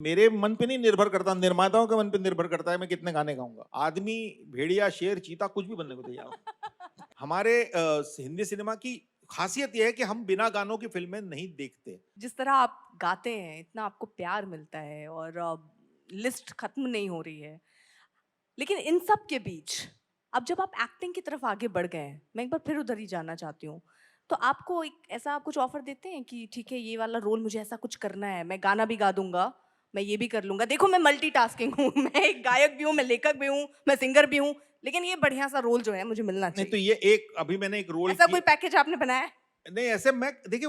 मेरे मन पे नहीं निर्भर करता, निर्माताओं के मन पे निर्भर करता है मैं कितने गाने गाऊंगा। आदमी, भेड़िया, शेर, चीता कुछ भी बनने को तैयार हो। हमारे हिंदी सिनेमा की खासियत यह है कि हम बिना गानों की फिल्में नहीं देखते। जिस तरह आप गाते हैं, इतना आपको प्यार मिलता है और लिस्ट खत्म नहीं हो रही है। लेकिन इन सब के बीच, अब जब आप एक्टिंग की तरफ आगे बढ़ गए हैं, मैं एक बार फिर उधर ही जाना चाहती हूँ। तो आपको एक ऐसा कुछ ऑफर देते हैं कि ठीक है, ये वाला रोल मुझे ऐसा कुछ करना है, मैं गाना भी गा दूंगा, मैं ये भी कर लूंगा। देखो मैं मल्टीटास्किंग हूँ, मैं एक गायक भी हूँ, मैं लेखक भी हूँ, मैं सिंगर भी हूँ, लेकिन ये बढ़िया सा रोल जो है मुझे मिलना नहीं तो चाहिए। ये एक अभी मैंने एक रोल ऐसा की। कोई पैकेज आपने बनाया है? नहीं ऐसे मैं देखिए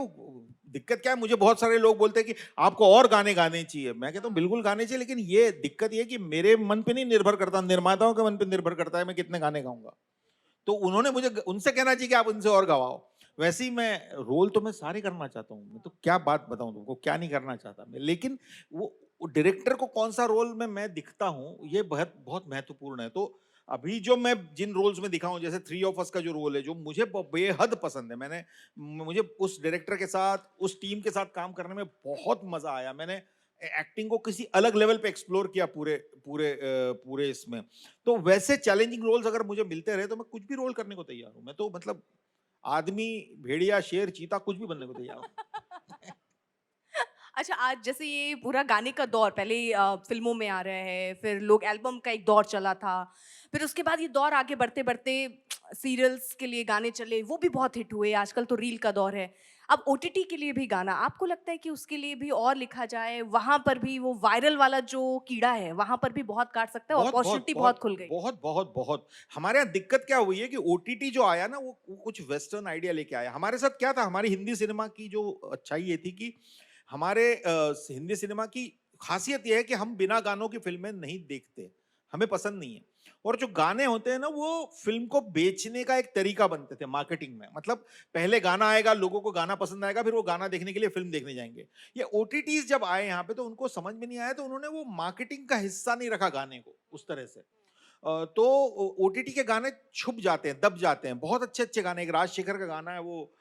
दिक्कत क्या है, मुझे बहुत सारे लोग बोलते हैं कि आपको और गाने गाने चाहिए। मैं कहता हूँ हाँ। बिल्कुल गाने चाहिए, लेकिन ये दिक्कत ये है कि मेरे मन पे नहीं निर्भर करता, निर्माताओं के मन पे निर्भर करता है मैं कितने गाने गाऊंगा। तो उन्होंने मुझे उनसे कहना चाहिए कि आप उनसे और गवाओ। वैसे ही मैं रोल तो मैं सारे करना चाहता हूँ, मैं तो क्या बात बताऊं तुमको, क्या नहीं करना चाहता मैं। लेकिन वो डायरेक्टर को कौन सा रोल में मैं दिखता हूँ ये बहुत बहुत महत्वपूर्ण है। तो अभी जो मैं जिन रोल्स में दिखा हूं, जैसे थ्री ऑफ अस का जो रोल है जो मुझे बेहद पसंद है, मुझे उस डायरेक्टर के साथ, उस टीम के साथ काम करने में बहुत मजा आया। मैंने एक्टिंग को किसी अलग लेवल पे एक्सप्लोर किया पूरे पूरे पूरे इसमें। तो वैसे चैलेंजिंग रोल्स अगर मुझे मिलते रहे तो मैं कुछ भी रोल करने को तैयार हूं। मैं तो मतलब आदमी, भेड़िया, शेर, चीता कुछ भी बनने को तैयार हूं। अच्छा, आज जैसे ये पूरा गाने का दौर पहले फ़िल्मों में आ रहा है, फिर लोग एल्बम का एक दौर चला था, फिर उसके बाद ये दौर आगे बढ़ते-बढ़ते सीरियल्स के लिए गाने चले, वो भी बहुत हिट हुए, आजकल तो रील का दौर है। अब ओटीटी के लिए भी गाना, आपको लगता है कि उसके लिए भी और लिखा जाए, वहाँ पर भी वो वायरल वाला जो कीड़ा है, वहाँ पर भी बहुत काट सकता है, बहुत बहुत अपॉर्च्युनिटी बहुत बहुत खुल गई? बहुत बहुत बहुत हमारे यहाँ दिक्कत क्या हुई है कि ओटीटी जो आया ना वो कुछ वेस्टर्न आइडिया लेके आया। हमारे साथ क्या था, हमारी हिंदी सिनेमा की जो अच्छाई ये थी कि हमारे हिंदी सिनेमा की खासियत ये है कि हम बिना गानों की फिल्में नहीं देखते, हमें पसंद नहीं है। और जो गाने होते हैं ना वो फिल्म को बेचने का एक तरीका बनते थे मार्केटिंग में। मतलब पहले गाना आएगा, लोगों को गाना पसंद आएगा, फिर वो गाना देखने के लिए फिल्म देखने जाएंगे। ये ओटीटीज जब आए यहाँ पे तो उनको समझ में नहीं आया, तो उन्होंने वो मार्केटिंग का हिस्सा नहीं रखा गाने को उस तरह से। तो ओटीटी के गाने छुप जाते हैं, दब जाते हैं। बहुत अच्छे अच्छे गाने, एक राजशेखर का गाना है वो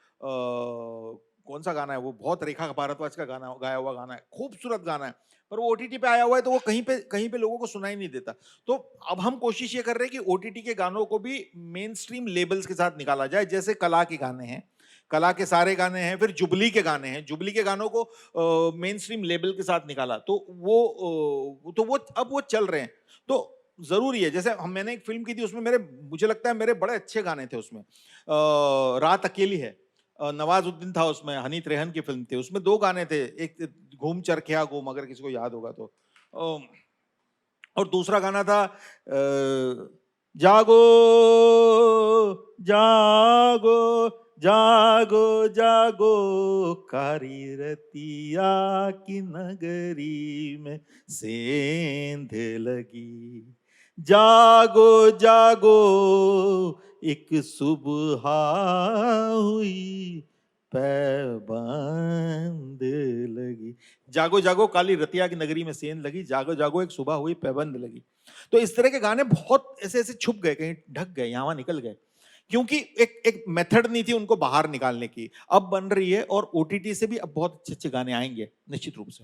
कौन सा गाना है वो, बहुत रेखा भारद्वाज का गाना, गाया हुआ गाना है, खूबसूरत गाना है। पर वो ओटीटी पे आया हुआ है तो वो कहीं पे लोगों को सुनाई नहीं देता। तो अब हम कोशिश ये कर रहे हैं कि ओटीटी के गानों को भी मेन स्ट्रीम लेबल्स के साथ निकाला जाए। जैसे कला के गाने हैं, कला के सारे गाने हैं, फिर जुबली के गाने हैं, जुबली के गानों को मेन स्ट्रीम लेबल के साथ निकाला तो वो अब वो चल रहे हैं। तो जरूरी है। जैसे मैंने एक फिल्म की थी, उसमें मुझे लगता है मेरे बड़े अच्छे गाने थे उसमें। रात अकेली है, नवाजुद्दीन था उसमें, हनी त्रेहन की फिल्म थी, उसमें दो गाने थे। एक घूम चरखिया घूम, अगर किसी को याद होगा तो। और दूसरा गाना था जागो जागो जागो जागो, कारी रतिया की नगरी में सेंध लगी। जागो जागो एक सुबह हुई, पैबंद लगी। जागो जागो काली रतिया की नगरी में सेंध लगी, जागो जागो एक सुबह हुई पैबंद लगी। तो इस तरह के गाने बहुत ऐसे ऐसे छुप गए, कहीं ढक गए, यहाँ निकल गए, क्योंकि एक एक मेथड नहीं थी उनको बाहर निकालने की। अब बन रही है और ओटीटी से भी अब बहुत अच्छे अच्छे गाने आएंगे निश्चित रूप से।